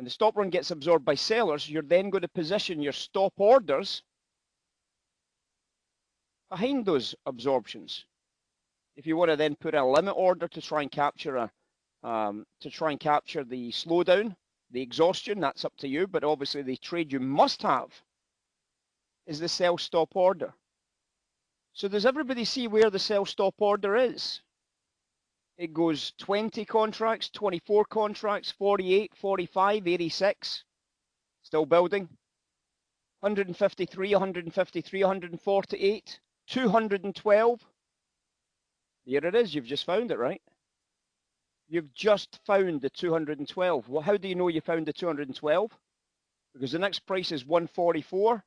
When the stop run gets absorbed by sellers, you're then going to position your stop orders behind those absorptions. If you want to then put a limit order to try and capture the slowdown, the exhaustion, that's up to you. But obviously, the trade you must have is the sell stop order. So does everybody see where the sell stop order is? It goes 20 contracts, 24 contracts, 48, 45, 86. Still building. 153, 153, 148, 212. Here it is. You've just found it, right? You've just found the 212. Well, how do you know you found the 212? Because the next price is 144.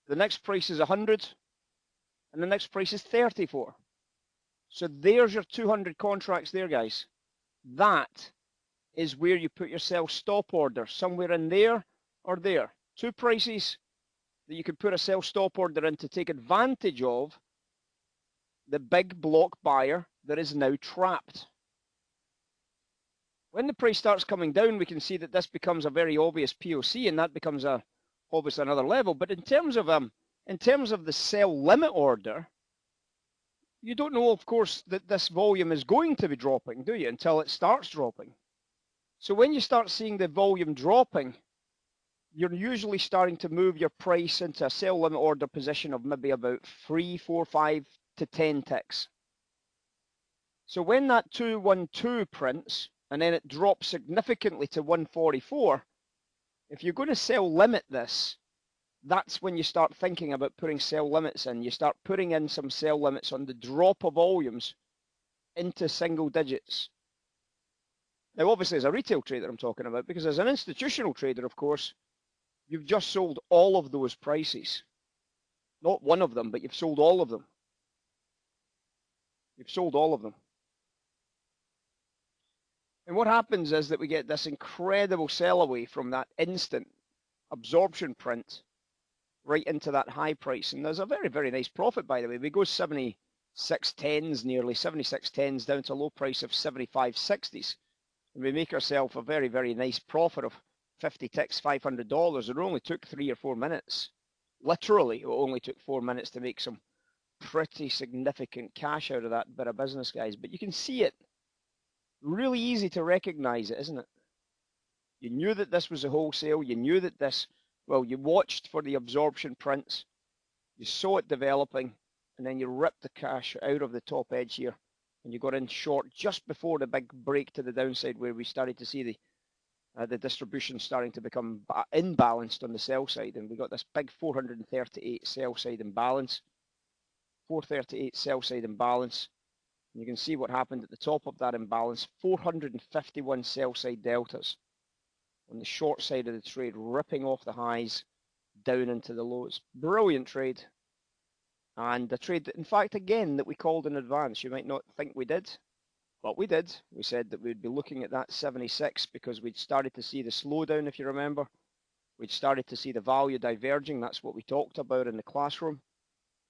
The next price is 100. And the next price is 34. So there's your 200 contracts there, guys. That is where you put your sell stop order, somewhere in there or there. Two prices that you could put a sell stop order in to take advantage of the big block buyer that is now trapped. When the price starts coming down, we can see that this becomes a very obvious POC, and that becomes obviously another level. But in terms of the sell limit order, you don't know, of course, that this volume is going to be dropping, do you, until it starts dropping. So when you start seeing the volume dropping, you're usually starting to move your price into a sell limit order position of maybe about 3, 4, 5 to 10 ticks. So when that 212 prints and then it drops significantly to 144, if you're going to sell limit this, that's when you start thinking about putting sell limits in. You start putting in some sell limits on the drop of volumes into single digits. Now, obviously, as a retail trader I'm talking about, because as an institutional trader, of course, you've just sold all of those prices. Not one of them, but you've sold all of them. You've sold all of them. And what happens is that we get this incredible sell away from that instant absorption print right into that high price. And there's a very, very nice profit, by the way. We go 76.10s, nearly 76.10s down to a low price of 75.60s. And we make ourselves a very, very nice profit of 50 ticks, $500. It only took 3 or 4 minutes. Literally, it only took 4 minutes to make some pretty significant cash out of that bit of business, guys. But you can see it. Really easy to recognize it, isn't it? You knew that this was a wholesale. You knew that this, well, you watched for the absorption prints. You saw it developing, and then you ripped the cash out of the top edge here, and you got in short just before the big break to the downside, where we started to see the distribution starting to become imbalanced on the sell side, and we got this big 438 sell side imbalance, 438 sell side imbalance. You can see what happened at the top of that imbalance, 451 sell side deltas on the short side of the trade, ripping off the highs down into the lows. Brilliant trade. And a trade that, in fact, again, that we called in advance. You might not think we did, but we did. We said that we'd be looking at that 76 because we'd started to see the slowdown, if you remember. We'd started to see the value diverging. That's what we talked about in the classroom.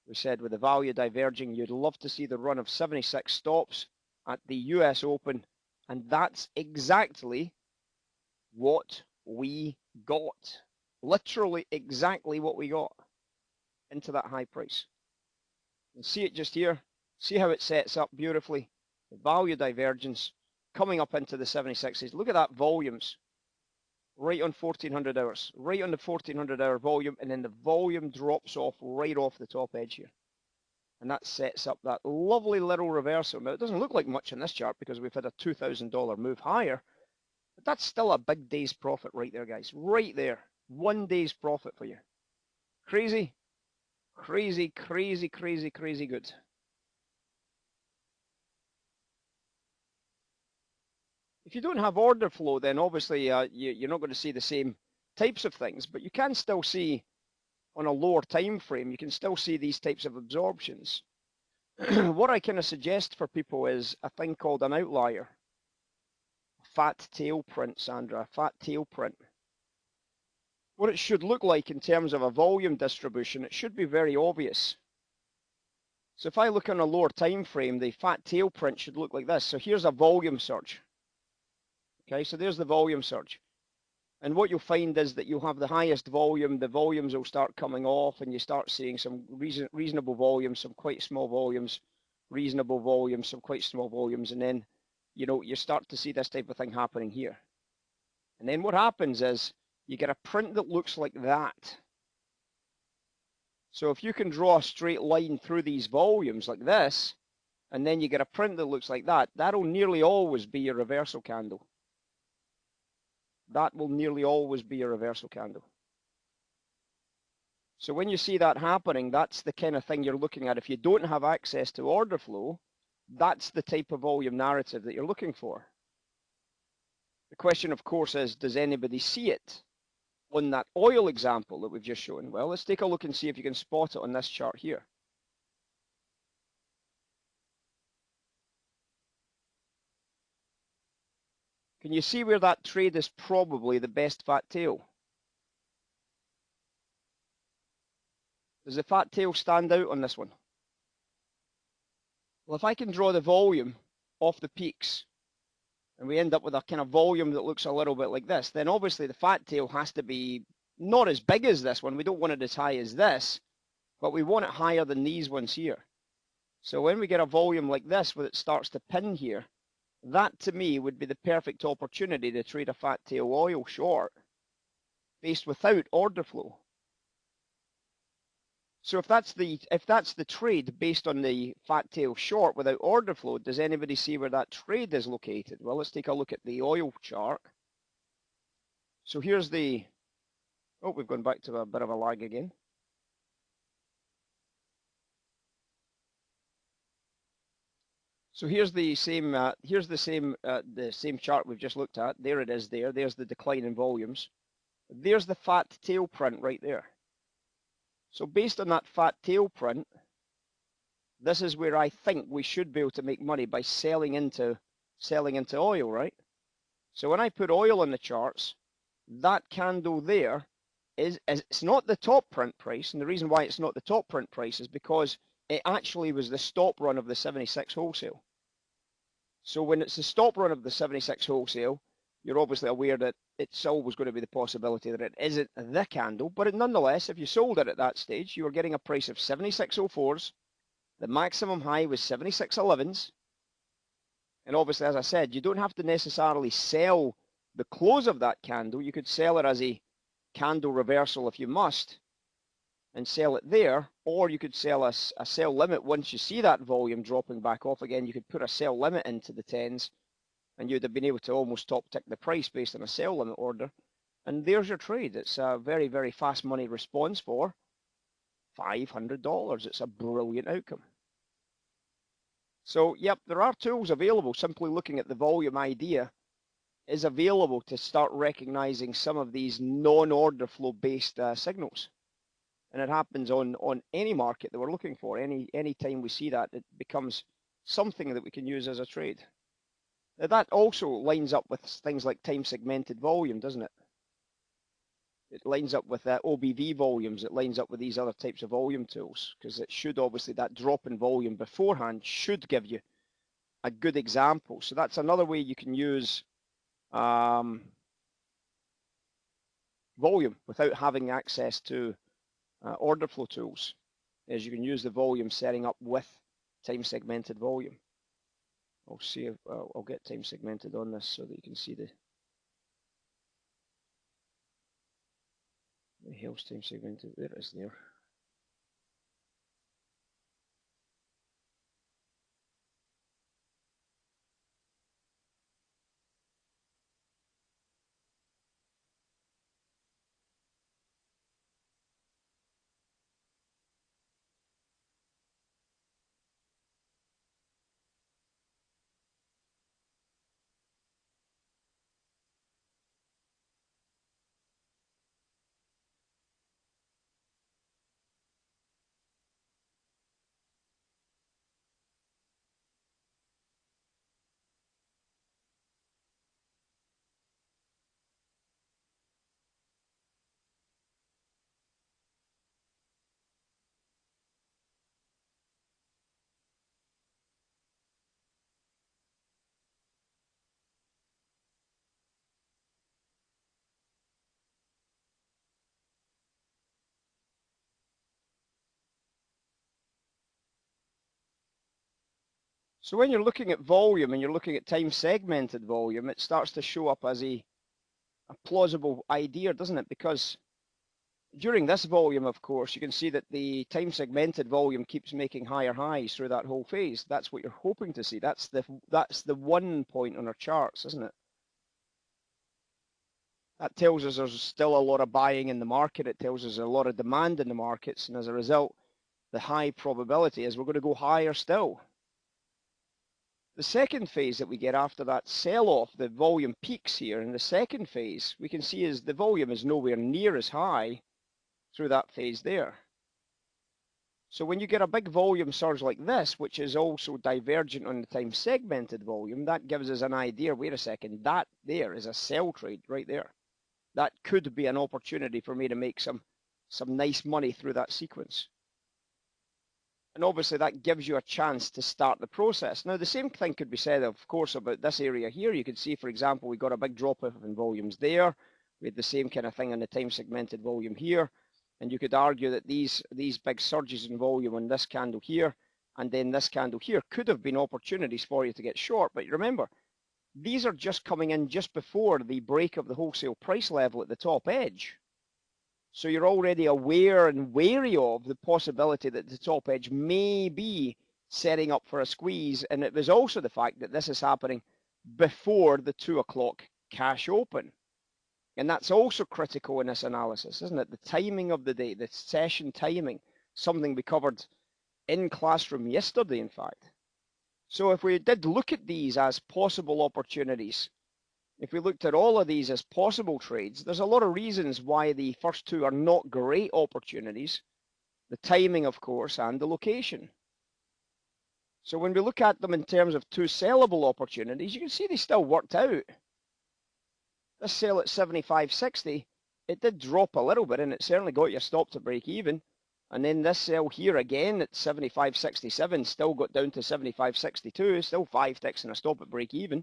We said with the value diverging, you'd love to see the run of 76 stops at the US Open. And that's exactly what we got. Literally exactly what we got into that high price. You can see it just here. See how it sets up beautifully. The value divergence coming up into the 76s. Look at that volumes. Right on 1400 hours, right on the 1400 hour volume, and then the volume drops off right off the top edge here. And that sets up that lovely little reversal. Now, it doesn't look like much in this chart because we've had a $2,000 move higher, but that's still a big day's profit right there, guys. Right there. 1 day's profit for you. Crazy, crazy, crazy, crazy, crazy good. If you don't have order flow, then obviously you're not going to see the same types of things, but you can still see on a lower time frame, you can still see these types of absorptions. What I kind of suggest for people is a thing called an outlier. Fat tail print, Sandra, fat tail print. What it should look like in terms of a volume distribution, it should be very obvious. So if I look on a lower time frame, the fat tail print should look like this. So here's a volume surge. Okay, so there's the volume surge. And what you'll find is that you'll have the highest volume, the volumes will start coming off, and you start seeing some reasonable volumes, some quite small volumes, reasonable volumes, some quite small volumes, and then, you start to see this type of thing happening here. And then what happens is you get a print that looks like that. So if you can draw a straight line through these volumes like this, and then you get a print that looks like that, that'll nearly always be your reversal candle. That will nearly always be a reversal candle. So when you see that happening, that's the kind of thing you're looking at. If you don't have access to order flow, that's the type of volume narrative that you're looking for. The question, of course, is, does anybody see it on that oil example that we've just shown? Well, let's take a look and see if you can spot it on this chart here. Can you see where that trade is probably the best fat tail? Does the fat tail stand out on this one? Well, if I can draw the volume off the peaks, and we end up with a kind of volume that looks a little bit like this, then obviously the fat tail has to be not as big as this one. We don't want it as high as this, but we want it higher than these ones here. So when we get a volume like this where it starts to pin here, that to me would be the perfect opportunity to trade a fat tail oil short based without order flow. So if that's the trade based on the fat tail short without order flow, does anybody see where that trade is located? Well, let's take a look at the oil chart. So here's the, oh, we've gone back to a bit of a lag again. So here's the same chart we've just looked at. There it is there. There's the decline in volumes. There's the fat tail print right there. So based on that fat tail print, this is where I think we should be able to make money by selling into oil, right? So when I put oil on the charts, that candle there it's not the top print price, and the reason why it's not the top print price is because it actually was the stop run of the 76 wholesale. So when it's the stop run of the 76 wholesale, you're obviously aware that it's always going to be the possibility that it isn't the candle, but nonetheless, if you sold it at that stage, you were getting a price of 76.04s. The maximum high was 76.11s. And obviously, as I said, you don't have to necessarily sell the close of that candle. You could sell it as a candle reversal if you must, and sell it there, or you could sell a sell limit once you see that volume dropping back off again. You could put a sell limit into the 10s, and you'd have been able to almost top tick the price based on a sell limit order. And there's your trade. It's a very, very fast money response for $500. It's a brilliant outcome. So, yep, there are tools available. Simply looking at the volume idea is available to start recognizing some of these non-order flow based signals. And it happens on any market that we're looking for. Any time we see that, it becomes something that we can use as a trade. Now that also lines up with things like time segmented volume, doesn't it? It lines up with OBV volumes. It lines up with these other types of volume tools, because it should obviously, that drop in volume beforehand should give you a good example. So that's another way you can use volume without having access to order flow tools, is you can use the volume setting up with time segmented volume. I'll see if I'll get time segmented on this so that you can see the hell's time segmented. There it is there. So when you're looking at volume and you're looking at time segmented volume, it starts to show up as a plausible idea, doesn't it? Because during this volume, of course, you can see that the time segmented volume keeps making higher highs through that whole phase. That's what you're hoping to see. That's the 1 point on our charts, isn't it? That tells us there's still a lot of buying in the market. It tells us a lot of demand in the markets. And as a result, the high probability is we're going to go higher still. The second phase that we get after that sell-off, the volume peaks here. In the second phase, we can see is the volume is nowhere near as high through that phase there. So when you get a big volume surge like this, which is also divergent on the time segmented volume, that gives us an idea, wait a second, that there is a sell trade right there. That could be an opportunity for me to make some nice money through that sequence. And obviously that gives you a chance to start the process. Now the same thing could be said, of course, about this area here. You could see, for example, we got a big drop off in volumes there. We had the same kind of thing on the time segmented volume here. And you could argue that these big surges in volume on this candle here and then this candle here could have been opportunities for you to get short. But remember, these are just coming in just before the break of the wholesale price level at the top edge. So you're already aware and wary of the possibility that the top edge may be setting up for a squeeze. And it was also the fact that this is happening before the 2 o'clock cash open. And that's also critical in this analysis, isn't it? The timing of the day, the session timing, something we covered in classroom yesterday, in fact. So if we did look at these as possible opportunities, if we looked at all of these as possible trades, there's a lot of reasons why the first two are not great opportunities. The timing, of course, and the location. So when we look at them in terms of two sellable opportunities, you can see they still worked out. This sale at 75.60, it did drop a little bit, and it certainly got your stop to break even. And then this sale here again at 75.67 still got down to 75.62, still 5 ticks and a stop at break even.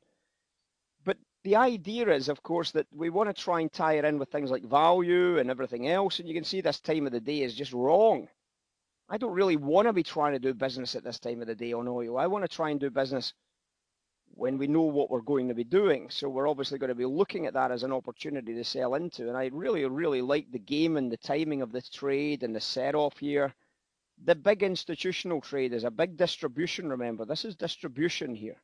But the idea is, of course, that we want to try and tie it in with things like value and everything else. And you can see this time of the day is just wrong. I don't really want to be trying to do business at this time of the day on oil. I want to try and do business when we know what we're going to be doing. So we're obviously going to be looking at that as an opportunity to sell into. And I really, really like the game and the timing of this trade and the set off here. The big institutional trade is a big distribution, remember. This is distribution here,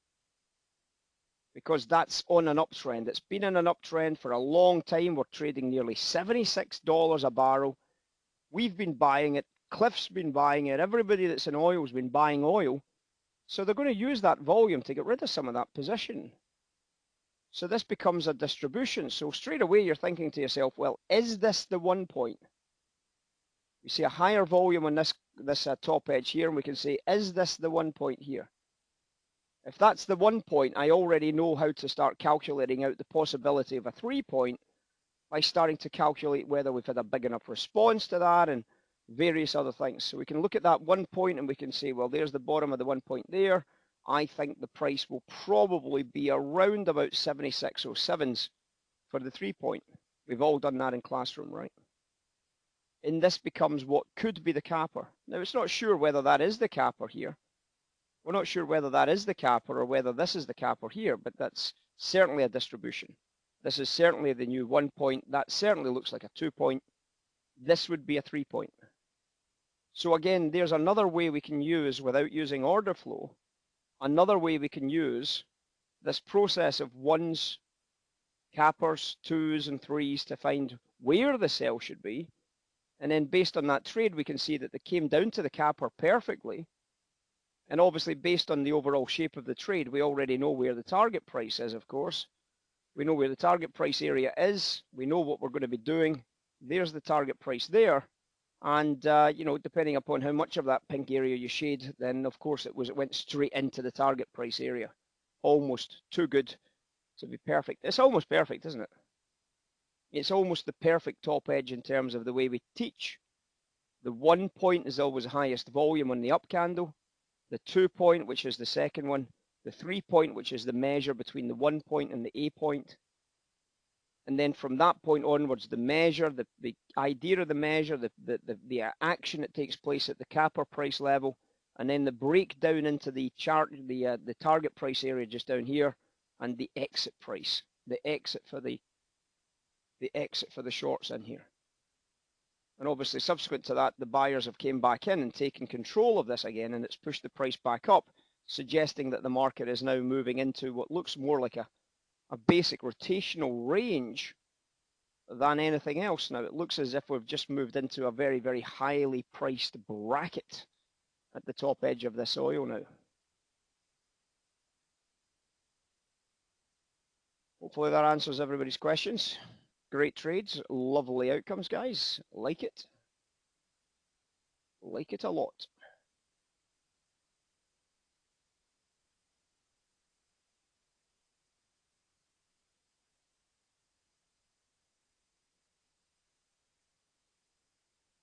because that's on an uptrend. It's been in an uptrend for a long time. We're trading nearly $76 a barrel. We've been buying it. Cliff's been buying it. Everybody that's in oil has been buying oil. So they're going to use that volume to get rid of some of that position. So this becomes a distribution. So straight away you're thinking to yourself, well, is this the 1 point? You see a higher volume on this top edge here, and we can say, is this the 1 point here? If that's the 1 point, I already know how to start calculating out the possibility of a 3 point by starting to calculate whether we've had a big enough response to that and various other things. So we can look at that 1 point and we can say, well, there's the bottom of the 1 point there. I think the price will probably be around about 76.07s for the 3 point. We've all done that in classroom, right? And this becomes what could be the capper. Now, it's not sure whether that is the capper here. We're not sure whether that is the capper or whether this is the capper here, but that's certainly a distribution. This is certainly the new 1 point. That certainly looks like a 2 point. This would be a 3 point. So again, there's another way we can use, without using order flow, another way we can use this process of ones, cappers, twos, and threes to find where the sell should be. And then based on that trade, we can see that they came down to the capper perfectly. And obviously, based on the overall shape of the trade, we already know where the target price is, of course. We know where the target price area is. We know what we're going to be doing. There's the target price there. And, you know, depending upon how much of that pink area you shade, then, of course, it went straight into the target price area. Almost too good to be perfect. It's almost perfect, isn't it? It's almost the perfect top edge in terms of the way we teach. The 1 point is always the highest volume on the up candle. The 2 point, which is the second one. The 3 point, which is the measure between the 1 point and the A point. And then from that point onwards, the measure, the idea of the measure, the action that takes place at the capper price level, and then the breakdown into the chart, the target price area just down here, and the exit price, the exit for the shorts in here. And obviously subsequent to that, the buyers have came back in and taken control of this again, and it's pushed the price back up, suggesting that the market is now moving into what looks more like a basic rotational range than anything else. Now it looks as if we've just moved into a very, very highly priced bracket at the top edge of this oil now. Hopefully that answers everybody's questions. Great trades, lovely outcomes, guys. Like it. Like it a lot.